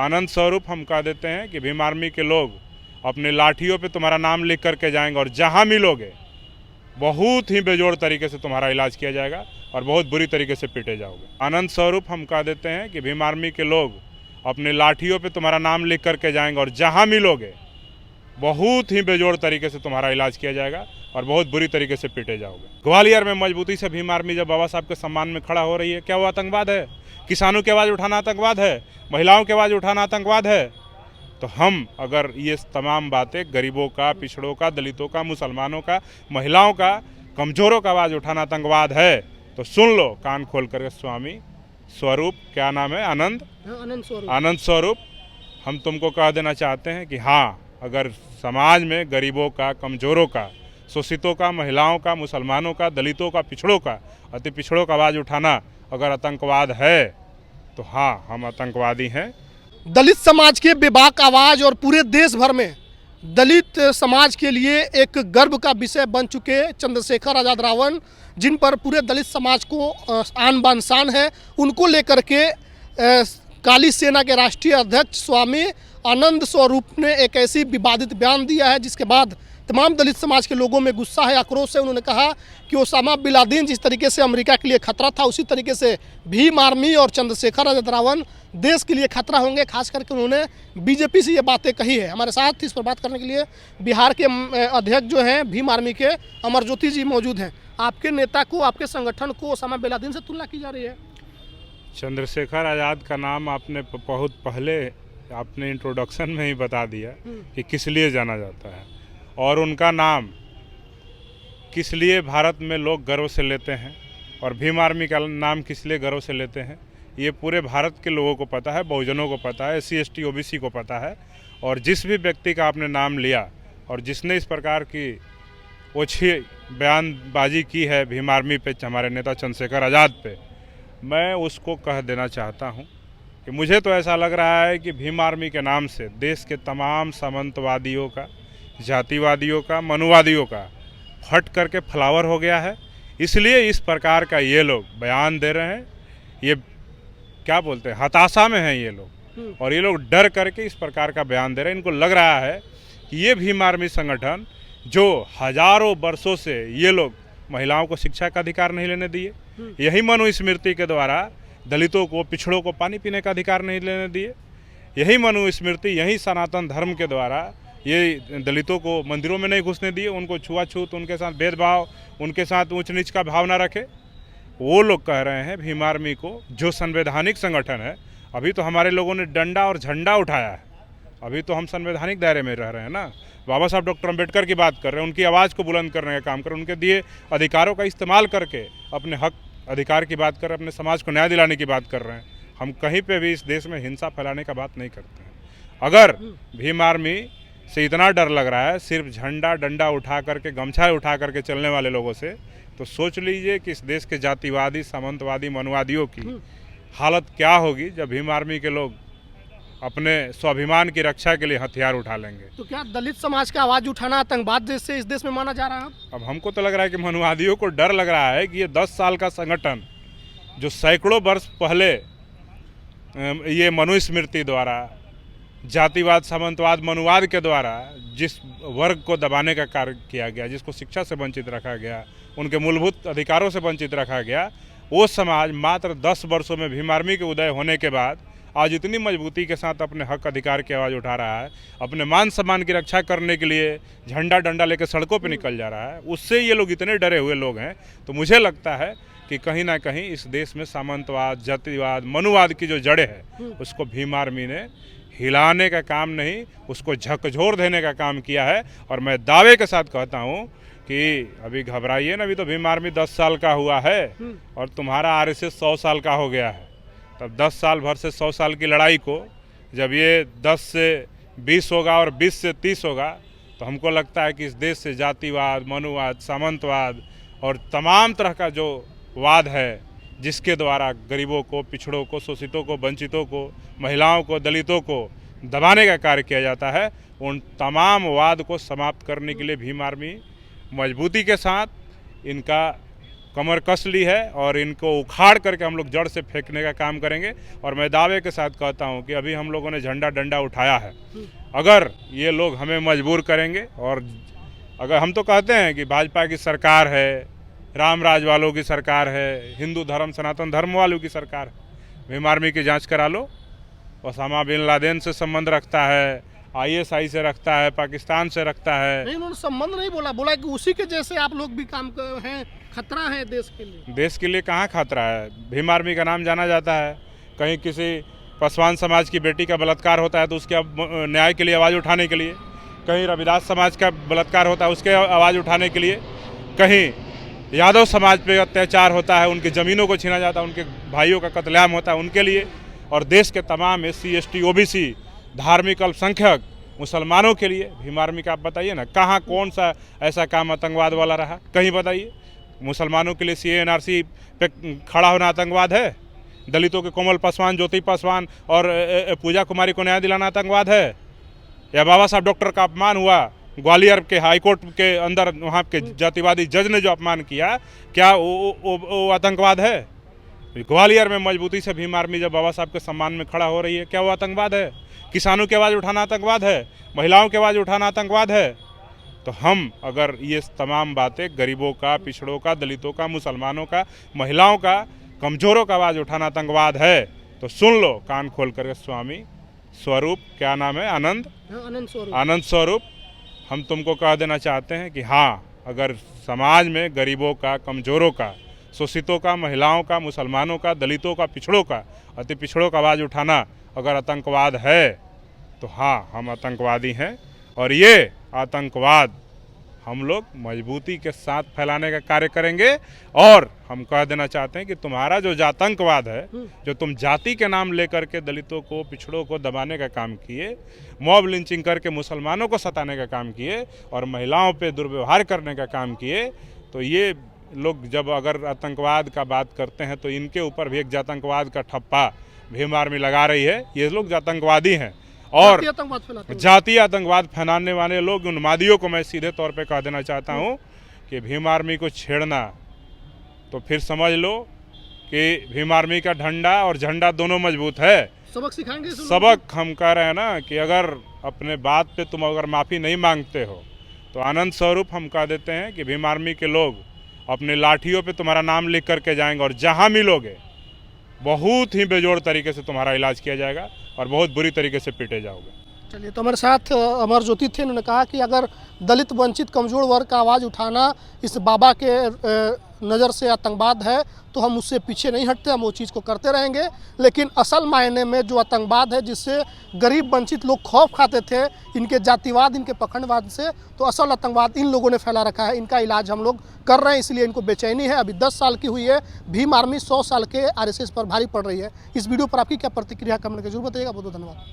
आनंद स्वरूप हम कह देते हैं कि भीम आर्मी के लोग अपने लाठियों पे तुम्हारा नाम लिख करके जाएंगे और जहां मिलोगे बहुत ही बेजोड़ तरीके से तुम्हारा इलाज किया जाएगा और बहुत बुरी तरीके से पीटे जाओगे। आनंद स्वरूप हम कह देते हैं कि भीम आर्मी के लोग अपने लाठियों पे तुम्हारा नाम लिख करके जाएंगे और जहां मिलोगे बहुत ही बेजोड़ तरीके से तुम्हारा इलाज किया जाएगा और बहुत बुरी तरीके से पीटे जाओगे। ग्वालियर में मजबूती से भीम आर्मी जब बाबा साहब के सम्मान में खड़ा हो रही है, क्या वो आतंकवाद है? किसानों की आवाज़ उठाना आतंकवाद है? महिलाओं की आवाज़ उठाना आतंकवाद है? तो हम अगर ये तमाम बातें गरीबों का, पिछड़ों का, दलितों का, मुसलमानों का, महिलाओं का, कमज़ोरों का आवाज़ उठाना आतंकवाद है तो सुन लो कान खोल कर स्वामी स्वरूप, क्या नाम है, आनंद स्वरूप, हम तुमको कह देना चाहते हैं कि हाँ, अगर समाज में गरीबों का, कमज़ोरों का, शोषितों का, महिलाओं का, मुसलमानों का, दलितों का, पिछड़ों का, अति पिछड़ों का आवाज़ उठाना अगर आतंकवाद है तो हाँ, हम आतंकवादी हैं। दलित समाज के बेबाक आवाज़ और पूरे देश भर में दलित समाज के लिए एक गर्व का विषय बन चुके चंद्रशेखर आज़ाद रावण, जिन पर पूरे दलित समाज को आन बान शान है, उनको लेकर के काली सेना के राष्ट्रीय अध्यक्ष स्वामी आनंद स्वरूप ने एक ऐसी विवादित बयान दिया है जिसके बाद तमाम दलित समाज के लोगों में गुस्सा है, आक्रोश है। उन्होंने कहा कि ओसामा बिन लादेन जिस तरीके से अमेरिका के लिए खतरा था, उसी तरीके से भीम आर्मी और चंद्रशेखर आज़ाद रावण देश के लिए खतरा होंगे। खास करके उन्होंने बीजेपी से ये बातें कही है। हमारे साथ इस पर बात करने के लिए बिहार के अध्यक्ष जो हैं भीम आर्मी के, अमरज्योति जी मौजूद हैं। आपके नेता को, आपके संगठन को ओसामा बिन लादेन से तुलना की जा रही है। चंद्रशेखर आज़ाद का नाम आपने बहुत पहले आपने इंट्रोडक्शन में ही बता दिया कि किस लिए जाना जाता है और उनका नाम किस लिए भारत में लोग गर्व से लेते हैं और भीम आर्मी का नाम किस लिए गर्व से लेते हैं, ये पूरे भारत के लोगों को पता है, बहुजनों को पता है, SC ST OBC को पता है। और जिस भी व्यक्ति का आपने नाम लिया और जिसने इस प्रकार की ओछी बयानबाजी की है भीम आर्मी पे, हमारे नेता चंद्रशेखर आज़ाद पे, मैं उसको कह देना चाहता हूँ कि मुझे तो ऐसा लग रहा है कि भीम आर्मी के नाम से देश के तमाम सामंतवादियों का, जातिवादियों का, मनुवादियों का फट करके फ्लावर हो गया है। इसलिए इस प्रकार का ये लोग बयान दे रहे हैं। ये क्या बोलते हैं, हताशा में हैं ये लोग, और ये लोग डर करके इस प्रकार का बयान दे रहे हैं। इनको लग रहा है कि ये भीम आर्मी संगठन जो हजारों वर्षों से ये लोग महिलाओं को शिक्षा का अधिकार नहीं लेने दिए, यही मनुस्मृति के द्वारा दलितों को, पिछड़ों को पानी पीने का अधिकार नहीं लेने दिए, यही मनुस्मृति, यही सनातन धर्म के द्वारा ये दलितों को मंदिरों में नहीं घुसने दिए, उनको छुआछूत, उनके साथ भेदभाव, उनके साथ ऊंच नीच का भाव ना रखे। वो लोग कह रहे हैं भीम आर्मी को, जो संवैधानिक संगठन है, अभी तो हमारे लोगों ने डंडा और झंडा उठाया है, अभी तो हम संवैधानिक दायरे में रह रहे हैं ना। बाबा साहब डॉक्टर अम्बेडकर की बात कर रहे हैं, उनकी आवाज़ को बुलंद करने का काम कर रहे हैं, उनके दिए अधिकारों का इस्तेमाल करके अपने हक अधिकार की बात कर रहे हैं, अपने समाज को न्याय दिलाने की बात कर रहे हैं। हम कहीं पे भी इस देश में हिंसा फैलाने का बात नहीं करते हैं। अगर भीम आर्मी से इतना डर लग रहा है सिर्फ झंडा डंडा उठा करके, गमछा उठा करके चलने वाले लोगों से, तो सोच लीजिए कि इस देश के जातिवादी, सामंतवादी, मनुवादियों की हालत क्या होगी जब भीम आर्मी के लोग अपने स्वाभिमान की रक्षा के लिए हथियार उठा लेंगे। तो क्या दलित समाज का आवाज़ उठाना आतंकवाद जैसे इस देश में माना जा रहा है? अब हमको तो लग रहा है कि मनुवादियों को डर लग रहा है कि ये 10 साल का संगठन जो सैकड़ों वर्ष पहले ये मनुस्मृति द्वारा, जातिवाद, सामंतवाद, मनुवाद के द्वारा जिस वर्ग को दबाने का कार्य किया गया, जिसको शिक्षा से वंचित रखा गया, उनके मूलभूत अधिकारों से वंचित रखा गया, वो समाज मात्र 10 वर्षों में भीम आर्मी के उदय होने के बाद आज इतनी मजबूती के साथ अपने हक अधिकार की आवाज़ उठा रहा है, अपने मान सम्मान की रक्षा करने के लिए झंडा डंडा लेकर सड़कों पर निकल जा रहा है। उससे ये लोग इतने डरे हुए लोग हैं। तो मुझे लगता है कि कहीं ना कहीं इस देश में सामंतवाद, जातिवाद, मनुवाद की जो जड़ें हैं उसको भीम आर्मी ने हिलाने का काम नहीं, उसको झकझोर देने का काम किया है। और मैं दावे के साथ कहता हूँ कि अभी घबराइए ना, अभी तो भीम आर्मी 10 साल का हुआ है और तुम्हारा RSS 100 साल का हो गया है। तब 10 साल भर से 100 साल की लड़ाई को जब ये 10 से 20 होगा और 20 से 30 होगा, तो हमको लगता है कि इस देश से जातिवाद, मनुवाद, सामंतवाद और तमाम तरह का जो वाद है, जिसके द्वारा गरीबों को, पिछड़ों को, शोषितों को, वंचितों को, महिलाओं को, दलितों को दबाने का कार्य किया जाता है, उन तमाम वाद को समाप्त करने के लिए भीम आर्मी मजबूती के साथ इनका कमर कस ली है और इनको उखाड़ करके हम लोग जड़ से फेंकने का काम करेंगे। और मैं दावे के साथ कहता हूं कि अभी हम लोगों ने झंडा डंडा उठाया है, अगर ये लोग हमें मजबूर करेंगे और अगर हम तो कहते हैं कि भाजपा की सरकार है, राम राज वालों की सरकार है, हिंदू धर्म सनातन धर्म वालों की सरकार है, भीम आर्मी की जांच करा लो। ओसामा बिन लादेन से संबंध रखता है, ISI से रखता है, पाकिस्तान से रखता है। नहीं, उन्होंने संबंध नहीं बोला, बोला कि उसी के जैसे आप लोग भी काम कर हैं, खतरा है देश के लिए। देश के लिए कहाँ खतरा है? भीम आर्मी का नाम जाना जाता है। कहीं किसी पासवान समाज की बेटी का बलात्कार होता है तो उसके न्याय के लिए आवाज़ उठाने के लिए, कहीं रविदास समाज का बलात्कार होता है उसके आवाज़ उठाने के लिए, कहीं यादव समाज पे अत्याचार होता है, उनकी ज़मीनों को छीना जाता है, उनके भाइयों का कत्लेआम होता है उनके लिए, और देश के तमाम SC ST OBC धार्मिक अल्पसंख्यक मुसलमानों के लिए भीम आर्मी का आप बताइए ना, कहाँ कौन सा ऐसा काम आतंकवाद वाला रहा? कहीं बताइए। मुसलमानों के लिए CA NRC पे खड़ा होना आतंकवाद है? दलितों के कोमल पासवान, ज्योति पासवान और पूजा कुमारी को न्याय दिलाना आतंकवाद है? या बाबा साहब डॉक्टर का अपमान हुआ, ग्वालियर के हाईकोर्ट के अंदर वहाँ के जातिवादी जज ने जो अपमान किया, क्या वो आतंकवाद है? ग्वालियर में मजबूती से भीम आर्मी जब बाबा साहब के सम्मान में खड़ा हो रही है, क्या वो आतंकवाद है? किसानों की आवाज़ उठाना आतंकवाद है? महिलाओं की आवाज़ उठाना आतंकवाद है? तो हम अगर ये तमाम बातें गरीबों का, पिछड़ों का, दलितों का, मुसलमानों का, महिलाओं का, कमज़ोरों का आवाज़ उठाना आतंकवाद है, तो सुन लो कान खोल करके। स्वामी स्वरूप, क्या नाम है? आनंद स्वरूप, हम तुमको कह देना चाहते हैं कि हाँ, अगर समाज में गरीबों का, कमज़ोरों का, शोषितों का, महिलाओं का, मुसलमानों का, दलितों का, पिछड़ों का, अति पिछड़ों का आवाज़ उठाना अगर आतंकवाद है तो हाँ, हम आतंकवादी हैं। और ये आतंकवाद हम लोग मजबूती के साथ फैलाने का कार्य करेंगे। और हम कह देना चाहते हैं कि तुम्हारा जो आतंकवाद है, जो तुम जाति के नाम लेकर के दलितों को, पिछड़ों को दबाने का काम किए, मॉब लिंचिंग करके मुसलमानों को सताने का काम किए और महिलाओं पे दुर्व्यवहार करने का काम किए, तो ये लोग जब अगर आतंकवाद का बात करते हैं तो इनके ऊपर भी एक आतंकवाद का ठप्पा भीम आर्मी लगा रही है। ये लोग आतंकवादी हैं और जातीय आतंकवाद फैलाने वाले लोग, उन्मादियों को मैं सीधे तौर पे कह देना चाहता हूँ कि भीम आर्मी को छेड़ना तो फिर समझ लो कि भीम आर्मी का डंडा और झंडा दोनों मजबूत है। सबक सिखाएंगे। सबक हम कह रहे हैं ना कि अगर अपने बात पे तुम अगर माफ़ी नहीं मांगते हो तो आनंद स्वरूप हम कह देते हैं कि भीम आर्मी के लोग अपने लाठियों पे तुम्हारा नाम लिख करके जाएंगे और जहाँ मिलोगे बहुत ही बेजोड़ तरीके से तुम्हारा इलाज किया जाएगा और बहुत बुरी तरीके से पीटे जाओगे। चलिए, तो हमारे साथ अमर ज्योति थे। उन्होंने कहा कि अगर दलित, वंचित, कमज़ोर वर्ग का आवाज़ उठाना इस बाबा के नज़र से आतंकवाद है तो हम उससे पीछे नहीं हटते, हम वो चीज़ को करते रहेंगे। लेकिन असल मायने में जो आतंकवाद है, जिससे गरीब वंचित लोग खौफ खाते थे इनके जातिवाद, इनके पखंडवाद से, तो असल आतंकवाद इन लोगों ने फैला रखा है। इनका इलाज हम लोग कर रहे हैं, इसलिए इनको बेचैनी है। अभी 10 साल की हुई है, भीम आर्मी 100 साल के RSS पर भारी पड़ रही है। इस वीडियो पर आपकी क्या प्रतिक्रिया कमेंट करके जरूर बताइएगा। बहुत बहुत धन्यवाद।